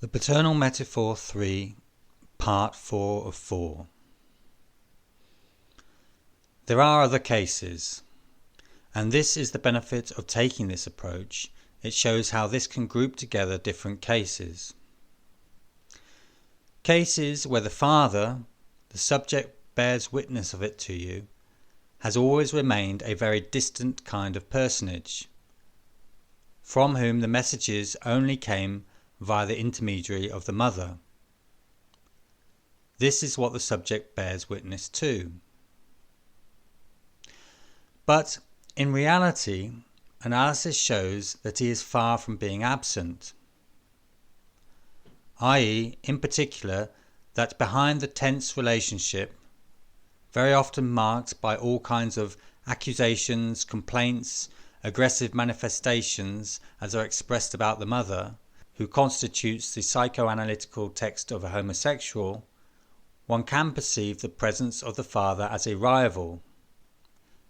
The Paternal Metaphor III, Part 4 of 4. There are other cases, and this is the benefit of taking this approach. It shows how this can group together different cases. Cases where the father, the subject bears witness of it to you, has always remained a very distant kind of personage, from whom the messages only came via the intermediary of the mother. This is what the subject bears witness to. But in reality, analysis shows that he is far from being absent, i.e., in particular, that behind the tense relationship, very often marked by all kinds of accusations, complaints, aggressive manifestations as are expressed about the mother, who constitutes the psychoanalytical text of a homosexual, one can perceive the presence of the father as a rival,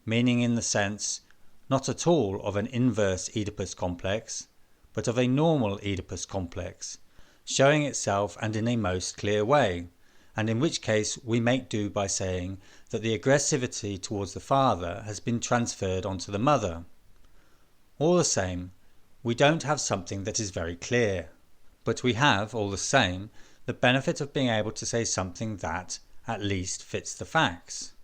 meaning in the sense not at all of an inverse Oedipus complex, but of a normal Oedipus complex, showing itself and in a most clear way, and in which case we make do by saying that the aggressivity towards the father has been transferred onto the mother. All the same, we don't have something that is very clear, but we have, all the same, the benefit of being able to say something that, at least, fits the facts.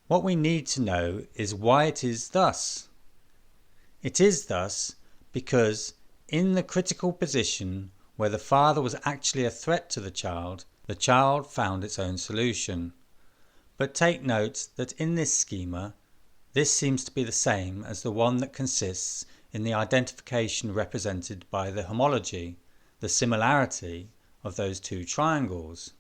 What we need to know is why it is thus. It is thus because, in the critical position where the father was actually a threat to the child found its own solution. But take note that in this schema, this seems to be the same as the one that consists in the identification represented by the homology, the similarity of those two triangles.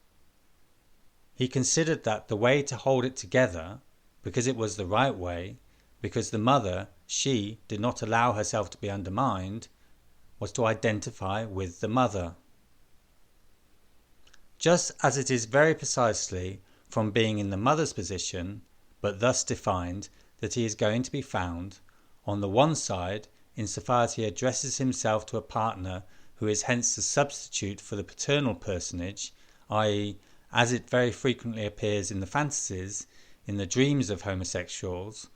He considered that the way to hold it together, because it was the right way, because the mother, she, did not allow herself to be undermined, was to identify with the mother. Just as it is very precisely from being in the mother's position, but thus defined, that he is going to be found, on the one side, insofar as he addresses himself to a partner who is hence the substitute for the paternal personage, i.e., as it very frequently appears in the fantasies, in the dreams of homosexuals,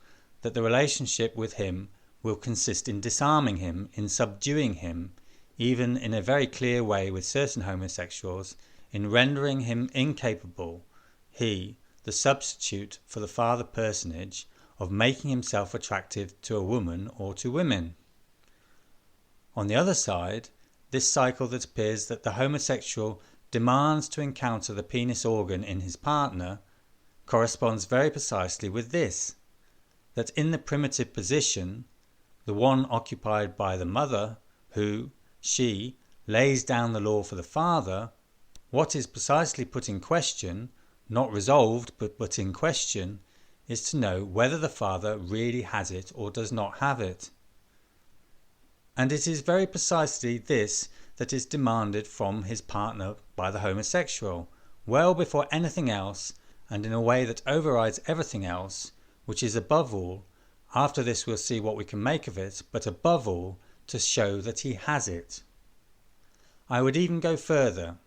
that the relationship with him will consist in disarming him, in subduing him, even in a very clear way with certain homosexuals, in rendering him incapable, he, the substitute for the father personage, of making himself attractive to a woman or to women. On the other side, this cycle that appears that the homosexual demands to encounter the penis organ in his partner corresponds very precisely with this, that in the primitive position, the one occupied by the mother, who, she, lays down the law for the father, what is precisely put in question, not resolved but in question, is to know whether the father really has it or does not have it. And it is very precisely this that is demanded from his partner by the homosexual, well before anything else, and in a way that overrides everything else, which is above all, after this we'll see what we can make of it, but above all, to show that he has it. I would even go further.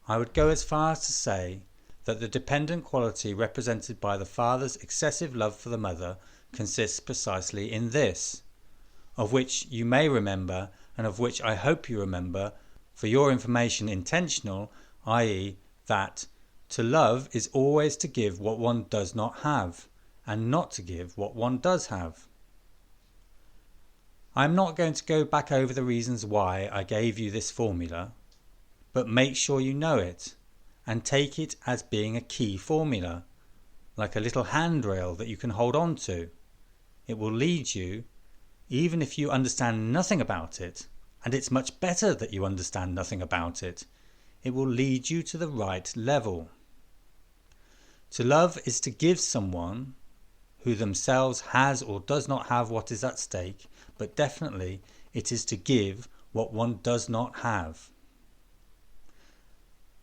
I would go as far as to say that the dependent quality represented by the father's excessive love for the mother consists precisely in this, of which you may remember, and of which I hope you remember, for your information intentional, i.e., that to love is always to give what one does not have, and not to give what one does have. I am not going to go back over the reasons why I gave you this formula, but make sure you know it, and take it as being a key formula, like a little handrail that you can hold on to. It will lead you, even if you understand nothing about it, and it's much better that you understand nothing about it, it will lead you to the right level. To love is to give someone who themselves has or does not have what is at stake, but definitely it is to give what one does not have.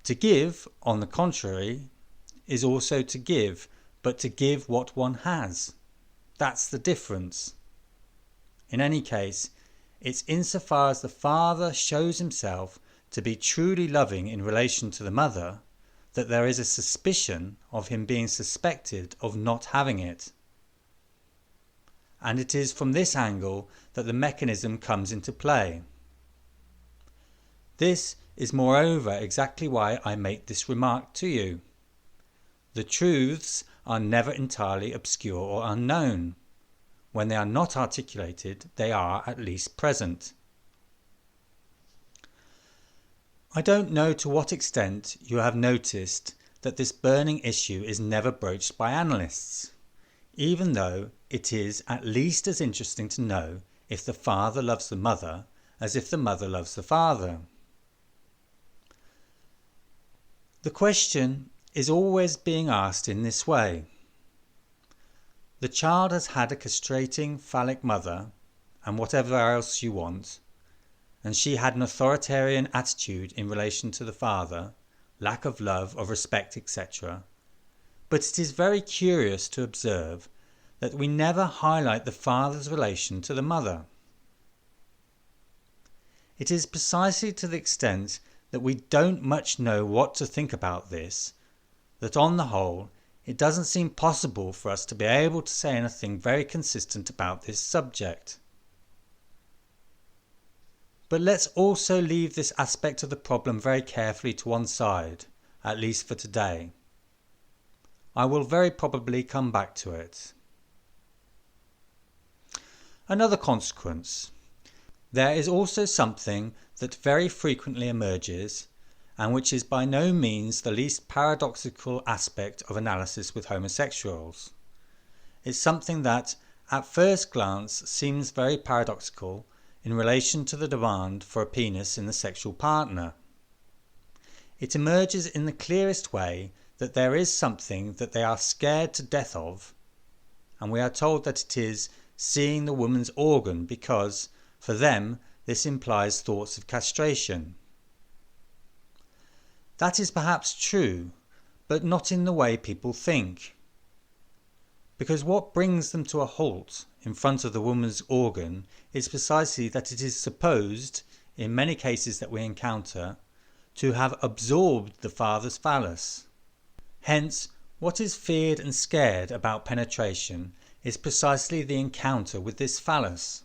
To give, on the contrary, is also to give, but to give what one has. That's the difference. In any case, It's insofar as the father shows himself to be truly loving in relation to the mother that there is a suspicion of him being suspected of not having it. And it is from this angle that the mechanism comes into play. This is moreover exactly why I make this remark to you. The truths are never entirely obscure or unknown. When they are not articulated, they are at least present. I don't know to what extent you have noticed that this burning issue is never broached by analysts, even though it is at least as interesting to know if the father loves the mother as if the mother loves the father. The question is always being asked in this way. The child has had a castrating phallic mother and whatever else you want, and she had an authoritarian attitude in relation to the father, lack of love, of respect, etc. But it is very curious to observe that we never highlight the father's relation to the mother. It is precisely to the extent that we don't much know what to think about this, that on the whole it doesn't seem possible for us to be able to say anything very consistent about this subject. But let's also leave this aspect of the problem very carefully to one side, at least for today. I will very probably come back to it. Another consequence. There is also something that very frequently emerges, and which is by no means the least paradoxical aspect of analysis with homosexuals. It's something that, at first glance, seems very paradoxical in relation to the demand for a penis in the sexual partner. It emerges in the clearest way that there is something that they are scared to death of, and we are told that it is seeing the woman's organ because, for them, this implies thoughts of castration. That is perhaps true, but not in the way people think. Because what brings them to a halt in front of the woman's organ is precisely that it is supposed, in many cases that we encounter, to have absorbed the father's phallus. Hence, what is feared and scared about penetration is precisely the encounter with this phallus.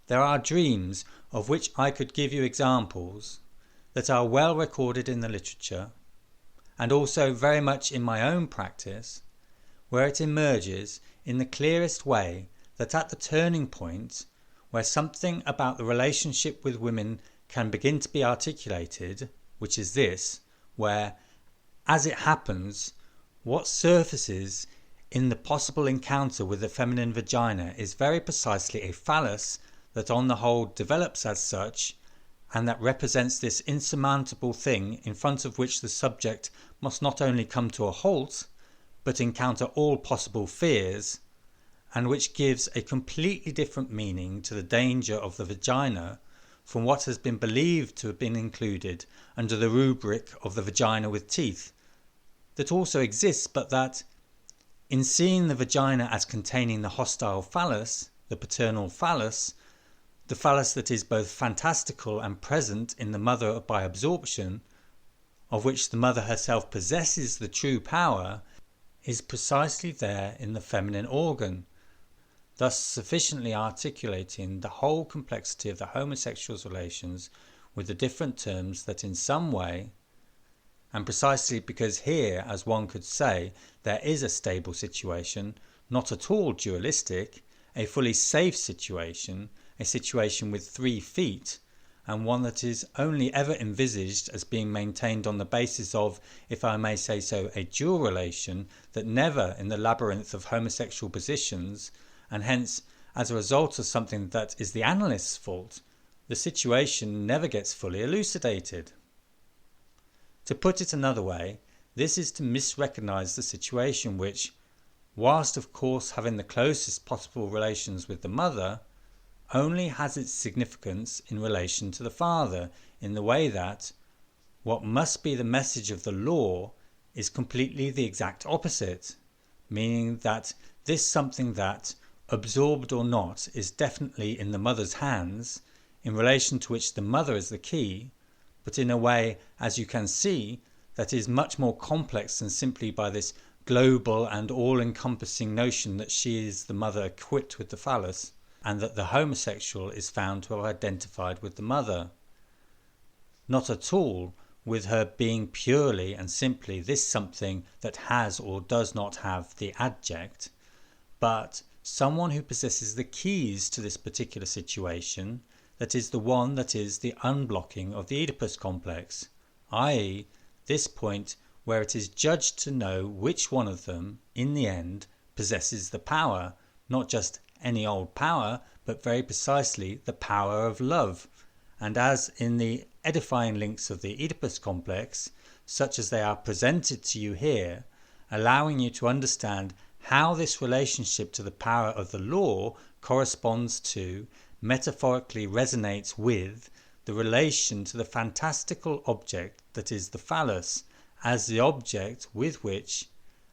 There are dreams, of which I could give you examples, that are well recorded in the literature, and also very much in my own practice, where it emerges in the clearest way that at the turning point, where something about the relationship with women can begin to be articulated, which is this, where, as it happens, what surfaces in the possible encounter with the feminine vagina is very precisely a phallus that on the whole develops as such, and that represents this insurmountable thing in front of which the subject must not only come to a halt, but encounter all possible fears, and which gives a completely different meaning to the danger of the vagina from what has been believed to have been included under the rubric of the vagina with teeth, that also exists, but that, in seeing the vagina as containing the hostile phallus, the paternal phallus, the phallus that is both fantastical and present in the mother by absorption, of which the mother herself possesses the true power, is precisely there in the feminine organ, thus sufficiently articulating the whole complexity of the homosexual's relations with the different terms that in some way, and precisely because here, as one could say, there is a stable situation, not at all dualistic, a fully safe situation, a situation with 3 feet, and one that is only ever envisaged as being maintained on the basis of, if I may say so, a dual relation that never in the labyrinth of homosexual positions, and hence as a result of something that is the analyst's fault, the situation never gets fully elucidated. To put it another way, this is to misrecognize the situation which, whilst of course having the closest possible relations with the mother, only has its significance in relation to the father, in the way that what must be the message of the law is completely the exact opposite, meaning that this something that, absorbed or not, is definitely in the mother's hands, in relation to which the mother is the key, but in a way, as you can see, that is much more complex than simply by this global and all-encompassing notion that she is the mother equipped with the phallus, and that the homosexual is found to have identified with the mother. Not at all with her being purely and simply this something that has or does not have the adject, but someone who possesses the keys to this particular situation, that is the one that is the unblocking of the Oedipus complex, i.e. this point where it is judged to know which one of them, in the end, possesses the power, not just any old power, but very precisely the power of love. And as in the edifying links of the Oedipus complex, such as they are presented to you here, allowing you to understand how this relationship to the power of the law corresponds to, metaphorically resonates with, the relation to the fantastical object that is the phallus, as the object with which,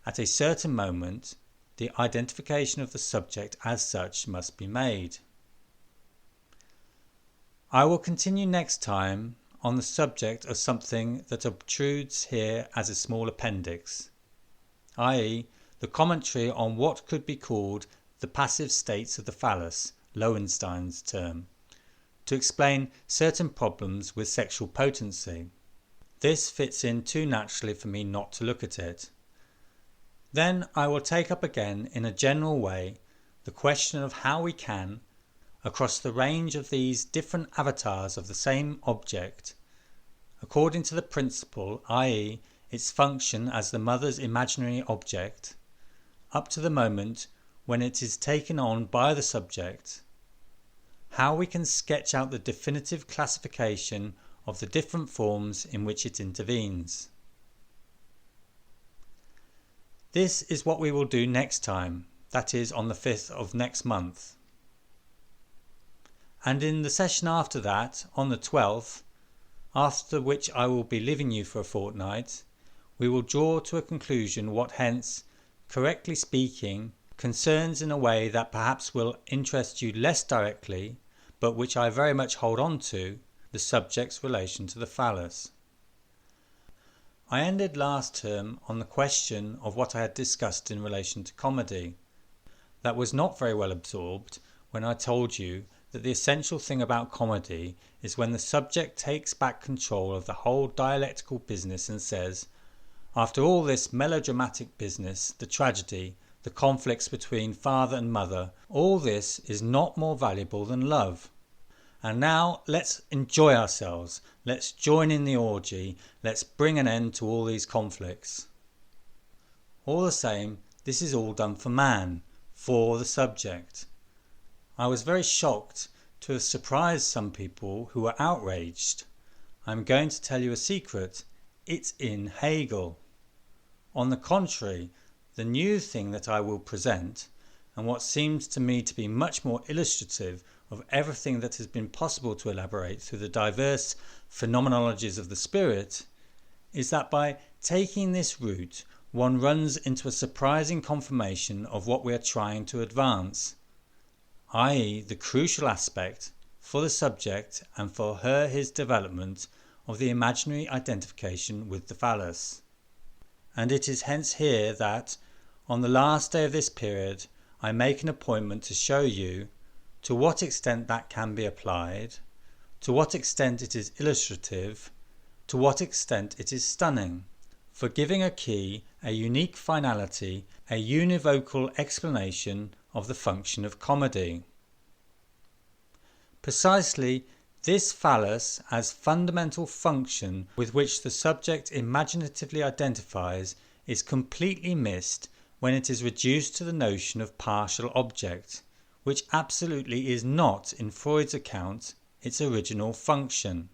at a certain moment, the identification of the subject as such must be made. I will continue next time on the subject of something that obtrudes here as a small appendix, i.e. the commentary on what could be called the passive states of the phallus, Lowenstein's term, to explain certain problems with sexual potency. This fits in too naturally for me not to look at it. Then I will take up again in a general way the question of how we can, across the range of these different avatars of the same object, according to the principle, i.e. its function as the mother's imaginary object, up to the moment when it is taken on by the subject, how we can sketch out the definitive classification of the different forms in which it intervenes. This is what we will do next time, that is on the 5th of next month. And in the session after that, on the 12th, after which I will be leaving you for a fortnight, we will draw to a conclusion what hence, correctly speaking, concerns in a way that perhaps will interest you less directly, but which I very much hold on to, the subject's relation to the phallus. I ended last term on the question of what I had discussed in relation to comedy. That was not very well absorbed when I told you that the essential thing about comedy is when the subject takes back control of the whole dialectical business and says, after all this melodramatic business, the tragedy, the conflicts between father and mother, all this is not more valuable than love. And now let's enjoy ourselves, let's join in the orgy, let's bring an end to all these conflicts. All the same, this is all done for man, for the subject. I was very shocked to have surprised some people who were outraged. I'm going to tell you a secret, it's in Hegel. On the contrary, the new thing that I will present, and what seems to me to be much more illustrative of everything that has been possible to elaborate through the diverse phenomenologies of the spirit, is that by taking this route one runs into a surprising confirmation of what we are trying to advance, i.e. the crucial aspect, for the subject and for her his development, of the imaginary identification with the phallus. And it is hence here that, on the last day of this period, I make an appointment to show you to what extent that can be applied, to what extent it is illustrative, to what extent it is stunning, for giving a key, a unique finality, a univocal explanation of the function of comedy. Precisely this phallus as fundamental function with which the subject imaginatively identifies is completely missed when it is reduced to the notion of partial object, which absolutely is not, in Freud's account, its original function.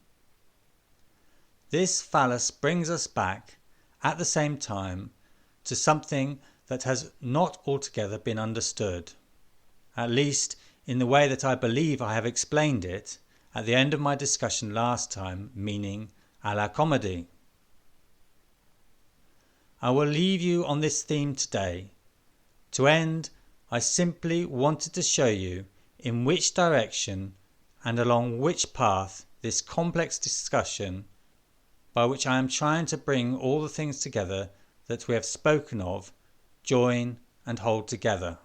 This phallus brings us back, at the same time, to something that has not altogether been understood, at least in the way that I believe I have explained it at the end of my discussion last time, meaning à la comédie. I will leave you on this theme today, to end I simply wanted to show you in which direction and along which path this complex discussion, by which I am trying to bring all the things together that we have spoken of, join and hold together.